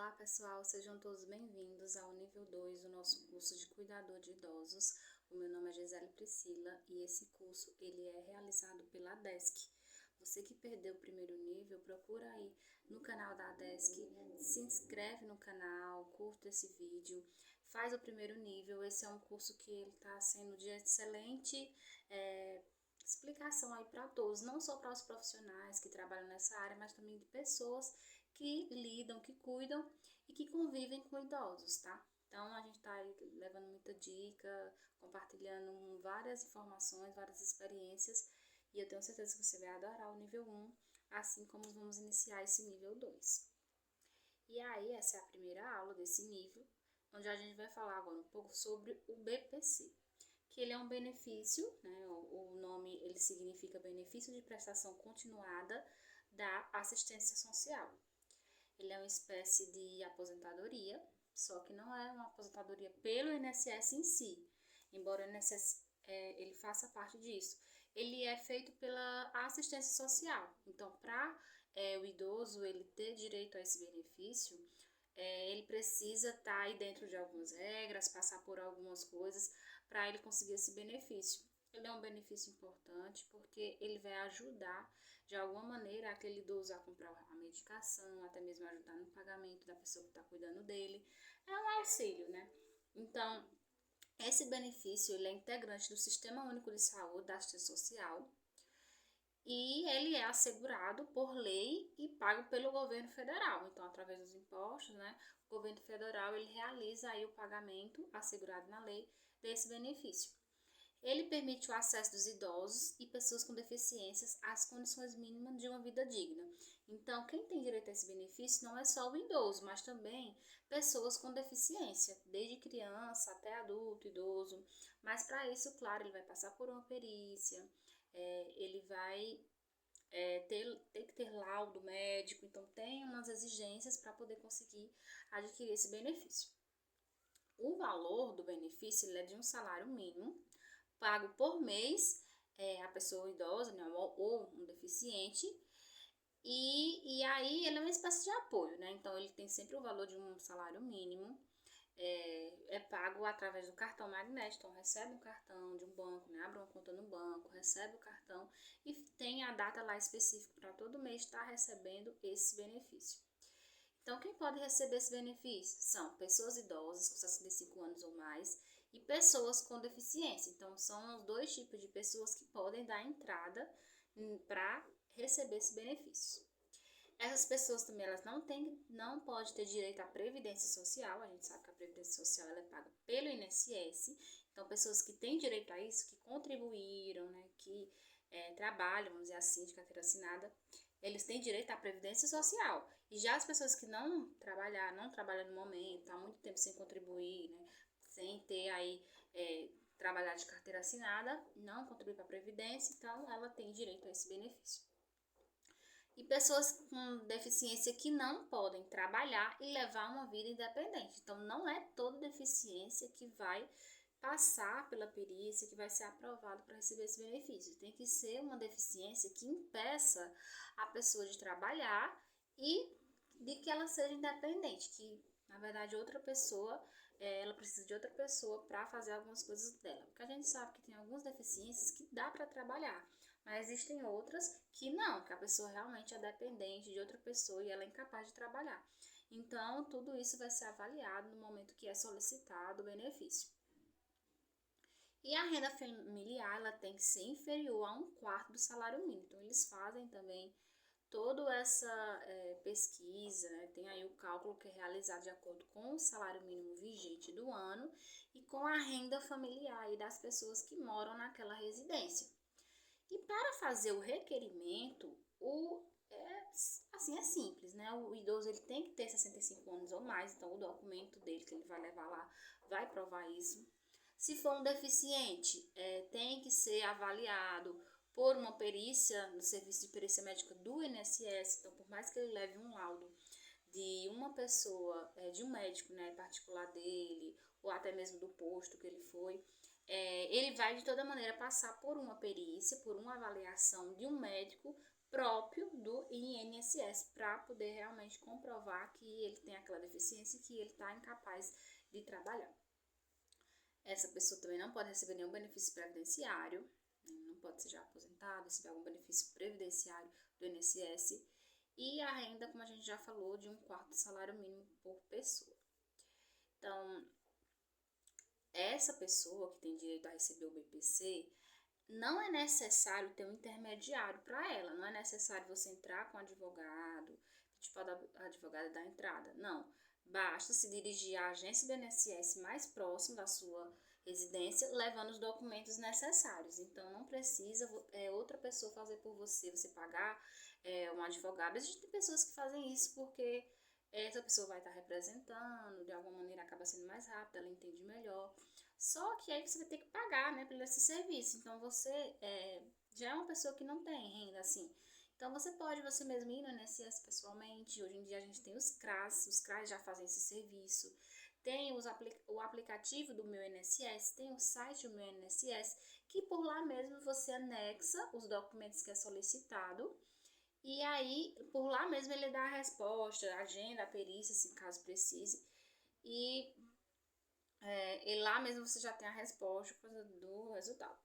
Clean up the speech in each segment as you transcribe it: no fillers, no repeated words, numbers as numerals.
Olá pessoal, sejam todos bem-vindos ao nível 2 do nosso curso de Cuidador de Idosos. O meu nome é Gisele Priscila e esse curso ele é realizado pela ADESC. Você que perdeu o primeiro nível, procura aí no canal da ADESC, se inscreve no canal, curta esse vídeo, faz o primeiro nível. Esse é um curso que ele está sendo de excelente explicação aí para todos, não só para os profissionais que trabalham nessa área, mas também de pessoas que lidam, que cuidam e que convivem com idosos, tá? Então, a gente tá aí levando muita dica, compartilhando várias informações, várias experiências, e eu tenho certeza que você vai adorar o nível 1, assim como vamos iniciar esse nível 2. E aí, essa é a primeira aula desse nível, onde a gente vai falar agora um pouco sobre o BPC, que ele é um benefício, né? O nome ele significa benefício de prestação continuada da assistência social. Ele é uma espécie de aposentadoria, só que não é uma aposentadoria pelo INSS em si, embora o INSS ele faça parte disso. Ele é feito pela assistência social. Então, para o idoso ele ter direito a esse benefício, ele precisa estar aí dentro de algumas regras, passar por algumas coisas para ele conseguir esse benefício. Ele é um benefício importante porque ele vai ajudar de alguma maneira aquele idoso a comprar a medicação, até mesmo ajudar no pagamento da pessoa que está cuidando dele. É um auxílio, né? Então, esse benefício ele é integrante do Sistema Único de Saúde da Assistência Social e ele é assegurado por lei e pago pelo governo federal. Então, através dos impostos, né, o governo federal ele realiza aí o pagamento assegurado na lei desse benefício. Ele permite o acesso dos idosos e pessoas com deficiências às condições mínimas de uma vida digna. Então, quem tem direito a esse benefício não é só o idoso, mas também pessoas com deficiência, desde criança até adulto, idoso. Mas para isso, claro, ele vai passar por uma perícia, ele vai ter que ter laudo médico, então tem umas exigências para poder conseguir adquirir esse benefício. O valor do benefício ele é de um salário mínimo, pago por mês, a pessoa idosa, né, ou um deficiente, e aí ele é uma espécie de apoio, né? Então ele tem sempre o valor de um salário mínimo, é pago através do cartão magnético, então recebe um cartão de um banco, né? Abre uma conta no banco, recebe o cartão e tem a data lá específica para todo mês estar recebendo esse benefício. Então, quem pode receber esse benefício? São pessoas idosas com 65 anos ou mais e pessoas com deficiência. Então, são os dois tipos de pessoas que podem dar entrada para receber esse benefício. Essas pessoas também elas não podem ter direito à previdência social. A gente sabe que a previdência social ela é paga pelo INSS. Então, pessoas que têm direito a isso, que contribuíram, né, que trabalham, vamos dizer assim, de carteira assinada, eles têm direito à previdência social. E já as pessoas que não trabalham no momento, há muito tempo sem contribuir, né, sem ter aí trabalhar de carteira assinada, não contribui para a previdência, então ela tem direito a esse benefício. E pessoas com deficiência que não podem trabalhar e levar uma vida independente. Então, não é toda deficiência que vai passar pela perícia, que vai ser aprovado para receber esse benefício. Tem que ser uma deficiência que impeça a pessoa de trabalhar e de que ela seja independente, que na verdade outra pessoa, ela precisa de outra pessoa para fazer algumas coisas dela. Porque a gente sabe que tem algumas deficiências que dá para trabalhar, mas existem outras que não, que a pessoa realmente é dependente de outra pessoa e ela é incapaz de trabalhar. Então, tudo isso vai ser avaliado no momento que é solicitado o benefício. E a renda familiar ela tem que ser inferior a 1/4 do salário mínimo. Então, eles fazem também toda essa pesquisa, né? Tem aí o cálculo que é realizado de acordo com o salário mínimo vigente do ano e com a renda familiar aí das pessoas que moram naquela residência. E para fazer o requerimento, é simples, né? O idoso ele tem que ter 65 anos ou mais, então o documento dele que ele vai levar lá vai provar isso. Se for um deficiente, tem que ser avaliado por uma perícia no serviço de perícia médica do INSS. Então, por mais que ele leve um laudo de uma pessoa, de um médico, né, particular dele, ou até mesmo do posto que ele foi, ele vai de toda maneira passar por uma perícia, por uma avaliação de um médico próprio do INSS para poder realmente comprovar que ele tem aquela deficiência e que ele está incapaz de trabalhar. Essa pessoa também não pode receber nenhum benefício previdenciário, não pode ser já aposentado, receber algum benefício previdenciário do INSS, e a renda, como a gente já falou, de 1/4 do salário mínimo por pessoa. Então, essa pessoa que tem direito a receber o BPC, não é necessário ter um intermediário para ela, não é necessário você entrar com um advogado, tipo a advogada da entrada, não. Basta se dirigir à agência do INSS mais próximo da sua residência, levando os documentos necessários. Então, não precisa outra pessoa fazer por você, você pagar um advogado. Existem pessoas que fazem isso porque essa pessoa vai estar representando, de alguma maneira acaba sendo mais rápida, ela entende melhor. Só que aí você vai ter que pagar, né, por esse serviço. Então, você já é uma pessoa que não tem renda, assim. Então, você mesmo ir no INSS pessoalmente. Hoje em dia a gente tem os CRAS já fazem esse serviço. Tem o aplicativo do Meu INSS, tem o site do Meu INSS, que por lá mesmo você anexa os documentos que é solicitado. E aí, por lá mesmo ele dá a resposta, agenda, a perícia, se caso precise. E lá mesmo você já tem a resposta do resultado.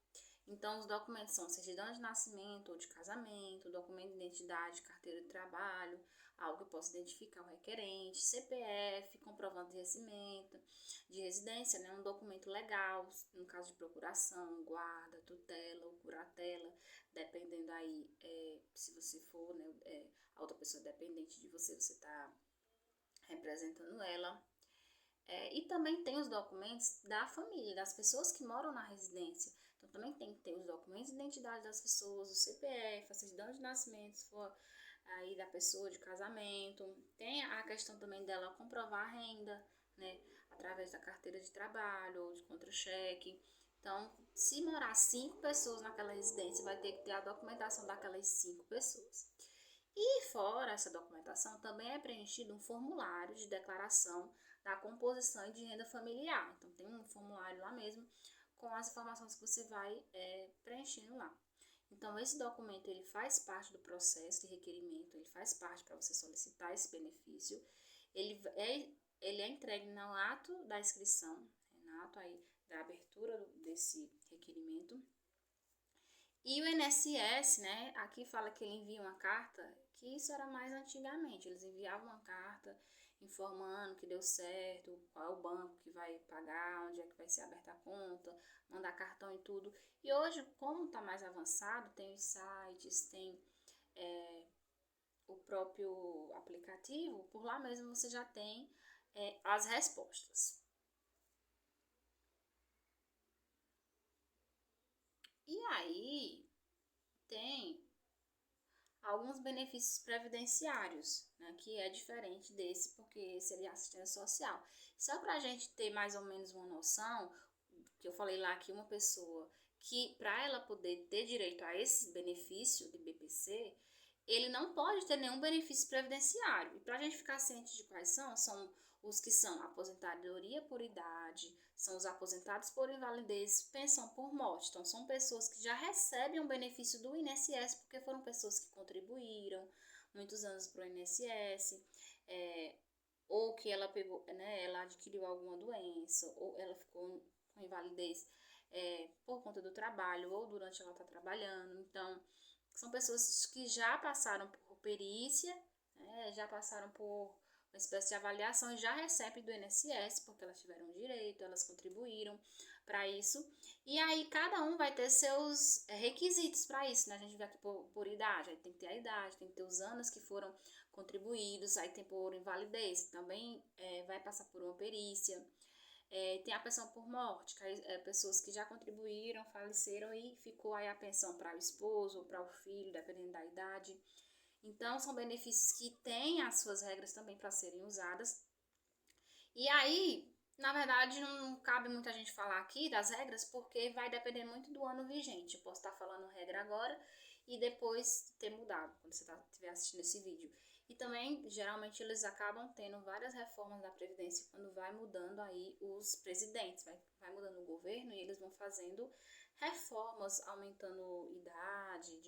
Então, os documentos são certidão de nascimento ou de casamento, documento de identidade, carteira de trabalho, algo que possa identificar o requerente, CPF, comprovante de residência, né, um documento legal, no caso de procuração, guarda, tutela ou curatela, dependendo aí, se você for, né, a outra pessoa dependente de você, você está representando ela. E também tem os documentos da família, das pessoas que moram na residência. Então, também tem que ter os documentos de identidade das pessoas, o CPF, a certidão de nascimento, se for aí da pessoa, de casamento. Tem a questão também dela comprovar a renda, né, através da carteira de trabalho ou de contra-cheque. Então, se morar 5 pessoas naquela residência, vai ter que ter a documentação daquelas 5 pessoas. E fora essa documentação, também é preenchido um formulário de declaração da composição e de renda familiar. Então, tem um formulário lá mesmo com as informações que você vai preenchendo lá. Então, esse documento ele faz parte do processo de requerimento, ele faz parte para você solicitar esse benefício. Ele é entregue no ato da inscrição, no ato aí da abertura desse requerimento. E o INSS, né, aqui fala que ele envia uma carta, que isso era mais antigamente, eles enviavam uma carta informando que deu certo, qual é o banco que vai pagar, onde é que vai ser aberta a conta, mandar cartão e tudo. E hoje, como está mais avançado, tem os sites, tem o próprio aplicativo, por lá mesmo você já tem as respostas. E aí, tem alguns benefícios previdenciários, né, que é diferente desse, porque seria assistência social. Só para a gente ter mais ou menos uma noção, que eu falei lá que uma pessoa que, para ela poder ter direito a esse benefício de BPC, ele não pode ter nenhum benefício previdenciário. E para a gente ficar ciente de quais são os que são aposentadoria por idade, são os aposentados por invalidez, pensão por morte. Então, são pessoas que já recebem um benefício do INSS porque foram pessoas que contribuíram muitos anos para o INSS, ou que ela pegou, né, ela adquiriu alguma doença, ou ela ficou com invalidez por conta do trabalho, ou durante ela estar trabalhando. Então, são pessoas que já passaram por perícia, né, já passaram por uma espécie de avaliação e já recebem do INSS, porque elas tiveram direito, elas contribuíram para isso. E aí cada um vai ter seus requisitos para isso, né? A gente vê aqui por idade, aí tem que ter a idade, tem que ter os anos que foram contribuídos, aí tem por invalidez, também vai passar por uma perícia. Tem a pensão por morte, que pessoas que já contribuíram, faleceram e ficou aí a pensão para o esposo ou para o filho, dependendo da idade. Então, são benefícios que têm as suas regras também para serem usadas. E aí, na verdade, não cabe muita gente falar aqui das regras, porque vai depender muito do ano vigente. Eu posso estar falando regra agora e depois ter mudado, quando você estiver assistindo esse vídeo. E também, geralmente, eles acabam tendo várias reformas da Previdência quando vai mudando aí os presidentes, vai mudando o governo e eles vão fazendo reformas, aumentando idade,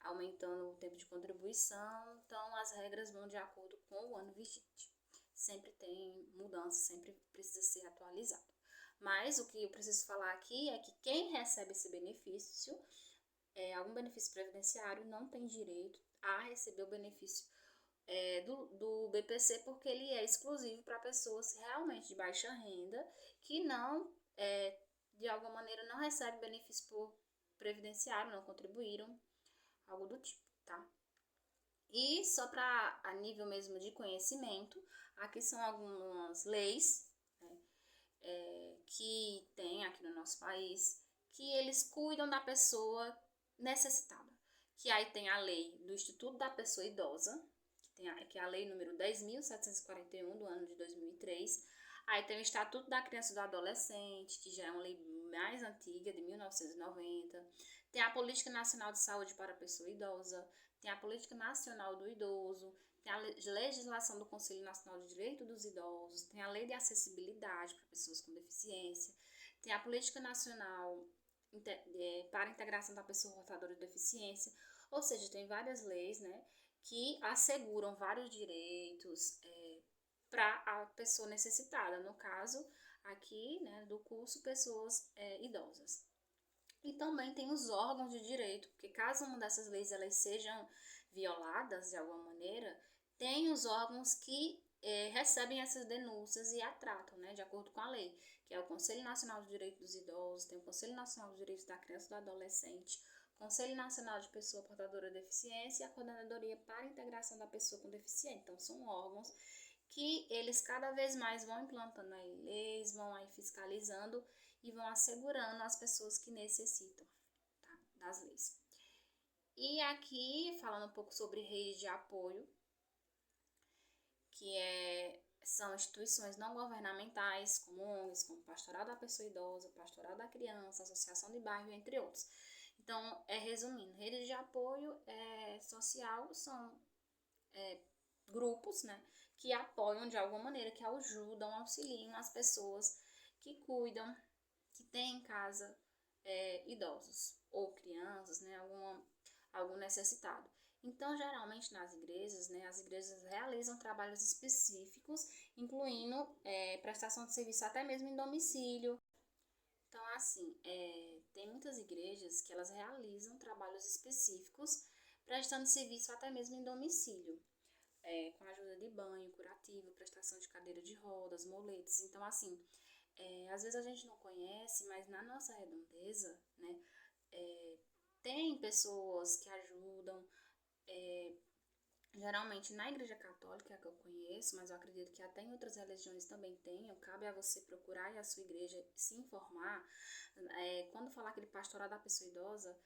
aumentando o tempo de contribuição, então as regras vão de acordo com o ano vigente. Sempre tem mudança, sempre precisa ser atualizado. Mas o que eu preciso falar aqui é que quem recebe esse benefício, algum benefício previdenciário, não tem direito a receber o benefício do BPC, porque ele é exclusivo para pessoas realmente de baixa renda que não, de alguma maneira, não recebem benefício por previdenciário, não contribuíram, algo do tipo, tá? E só para a nível mesmo de conhecimento, aqui são algumas leis, né, que tem aqui no nosso país, que eles cuidam da pessoa necessitada. Que aí tem a lei do Instituto da Pessoa Idosa, que é a lei número 10.741 do ano de 2003. Aí tem o Estatuto da Criança e do Adolescente, que já é uma lei mais antiga, de 1990. Tem a Política Nacional de Saúde para a Pessoa Idosa, tem a Política Nacional do Idoso, tem a legislação do Conselho Nacional de Direito dos Idosos, tem a Lei de Acessibilidade para pessoas com deficiência, tem a Política Nacional para a Integração da Pessoa Portadora de Deficiência, ou seja, tem várias leis, né, que asseguram vários direitos para a pessoa necessitada, no caso aqui, né, do curso pessoas idosas. E também tem os órgãos de direito, porque caso uma dessas leis elas sejam violadas de alguma maneira, tem os órgãos que recebem essas denúncias e a tratam, né, de acordo com a lei, que é o Conselho Nacional de Direitos dos Idosos, tem o Conselho Nacional de Direitos da Criança e do Adolescente, Conselho Nacional de Pessoa Portadora de Deficiência e a Coordenadoria para a Integração da Pessoa com Deficiência. Então, são órgãos que eles cada vez mais vão implantando aí leis, vão aí fiscalizando e vão assegurando as pessoas que necessitam, tá, das leis. E aqui, falando um pouco sobre rede de apoio, que são instituições não governamentais, como ONGs, como Pastoral da Pessoa Idosa, Pastoral da Criança, Associação de Bairro, entre outros. Então, resumindo, rede de apoio social são grupos, né, que apoiam de alguma maneira, que ajudam, auxiliam as pessoas que cuidam, que têm em casa idosos ou crianças, né, algum necessitado. Então, geralmente nas igrejas, né, as igrejas realizam trabalhos específicos, incluindo prestação de serviço até mesmo em domicílio. Então, assim, tem muitas igrejas que elas realizam trabalhos específicos, prestando serviço até mesmo em domicílio, com a ajuda de banho curativo, prestação de cadeira de rodas, moletes. Então, assim, às vezes a gente não conhece, mas na nossa redondeza, né, tem pessoas que ajudam, geralmente na igreja católica, que eu conheço, mas eu acredito que até em outras religiões também tenham. Cabe a você procurar a sua igreja se informar. Quando falar aquele pastoral da pessoa idosa,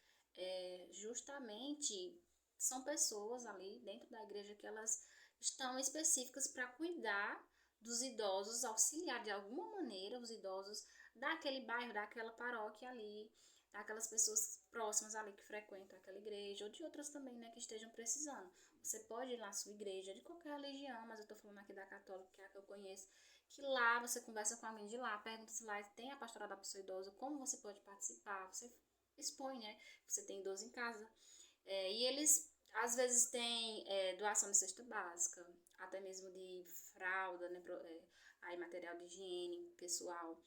justamente são pessoas ali dentro da igreja que elas estão específicas para cuidar dos idosos, auxiliar de alguma maneira os idosos daquele bairro, daquela paróquia ali, daquelas pessoas próximas ali que frequentam aquela igreja, ou de outras também, né, que estejam precisando. Você pode ir lá na sua igreja, de qualquer religião, mas eu estou falando aqui da católica, que é a que eu conheço, que lá você conversa com alguém de lá, pergunta se lá tem a pastoral da pessoa idosa, como você pode participar, você expõe, né, você tem idoso em casa. E eles, às vezes, têm doação de cesta básica, até mesmo de fralda, né, aí material de higiene pessoal.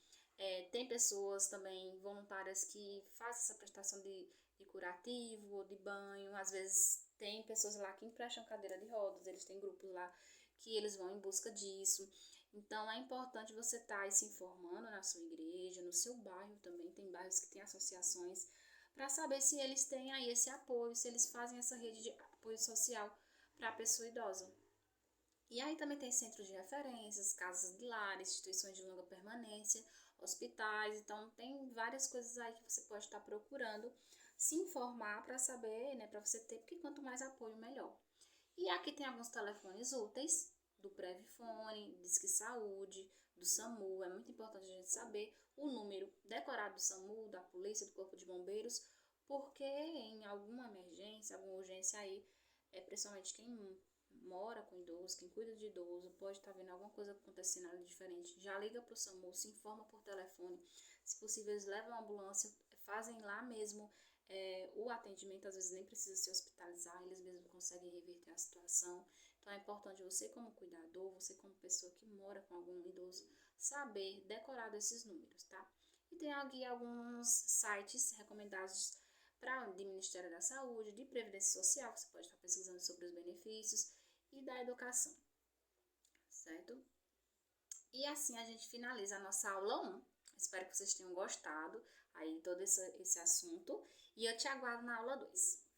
Tem pessoas também voluntárias que fazem essa prestação de curativo ou de banho. Às vezes tem pessoas lá que emprestam cadeira de rodas, eles têm grupos lá que eles vão em busca disso. Então é importante você estar aí se informando na sua igreja, no seu bairro também. Tem bairros que têm associações para saber se eles têm aí esse apoio, se eles fazem essa rede de apoio social para a pessoa idosa. E aí também tem centros de referências, casas de lar, instituições de longa permanência, hospitais. Então tem várias coisas aí que você pode estar procurando se informar para saber, né, para você ter, porque quanto mais apoio, melhor. E aqui tem alguns telefones úteis, do Previfone, Disque Saúde, do SAMU. É muito importante a gente saber o número decorado do SAMU, da polícia, do Corpo de Bombeiros, porque em alguma emergência, alguma urgência aí, principalmente quem mora com idoso, quem cuida de idoso, pode estar vendo alguma coisa acontecendo ali diferente, já liga para o SAMU, se informa por telefone, se possível eles levam a ambulância, fazem lá mesmo o atendimento às vezes nem precisa se hospitalizar, eles mesmos conseguem reverter a situação. Então é importante você como cuidador, você como pessoa que mora com algum idoso, saber decorar desses números, tá? E tem aqui alguns sites recomendados de Ministério da Saúde, de Previdência Social, que você pode estar pesquisando sobre os benefícios, e da educação, certo? E assim a gente finaliza a nossa aula 1. Espero que vocês tenham gostado aí todo esse assunto, e eu te aguardo na aula 2.